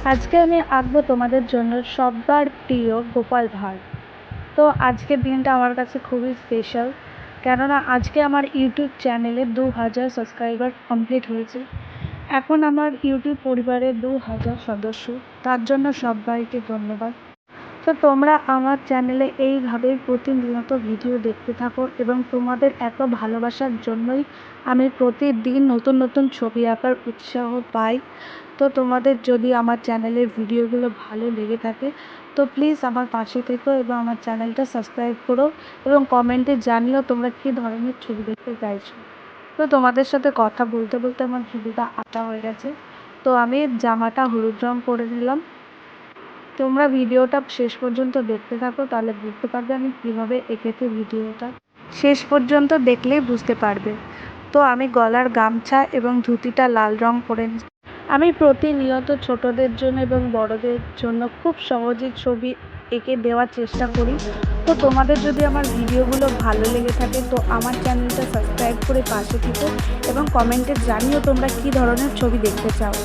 আজকে আমি আঁকবো তোমাদের জন্য সবার প্রিয় গোপাল ভাঁড়। তো আজকের দিনটা আমার কাছে খুবই স্পেশাল, কেননা আজকে আমার ইউটিউব চ্যানেলে 2000 সাবস্ক্রাইবার কমপ্লিট হয়েছে। এখন আমার ইউটিউব পরিবারে 2000 সদস্য, তার জন্য সবাইকে ধন্যবাদ। তো তোমরা আমার চ্যানেলে এইভাবে প্রতিনিয়ত ভিডিও দেখতে থাকো এবং তোমাদের এত ভালোবাসার জন্যই আমি প্রতিদিন নতুন নতুন ছবি আঁকার উৎসাহ পাই। তো তোমাদের যদি আমার চ্যানেলের ভিডিওগুলো ভালো লেগে থাকে তো প্লিজ আমার পাশে থেকো এবং আমার চ্যানেলটা সাবস্ক্রাইব করো এবং কমেন্টে জানিও তোমরা কী ধরনের ছবি দেখতে চাইছো। তো তোমাদের সাথে কথা বলতে বলতে আমার ছবিটা আঁকা হয়ে গেছে। তো আমি জামাটা হলুদ রং করে নিলাম। তোমরা ভিডিওটা শেষ পর্যন্ত দেখতে থাকো, তাহলে বুঝতে পারবে আমি কীভাবে এঁকেছি। ভিডিওটা শেষ পর্যন্ত দেখলেই বুঝতে পারবে। তো আমি গলার গামছা এবং ধুতিটা লাল রং করে নিচ্ছি। আমি প্রতিনিয়ত ছোটদের জন্য এবং বড়দের জন্য খুব সহজে ছবি এঁকে দেওয়ার চেষ্টা করি। তো তোমাদের যদি আমার ভিডিওগুলো ভালো লেগে থাকে তো আমার চ্যানেলটা সাবস্ক্রাইব করে পাশে থেকো এবং কমেন্টে জানিও তোমরা কী ধরনের ছবি দেখতে চাও।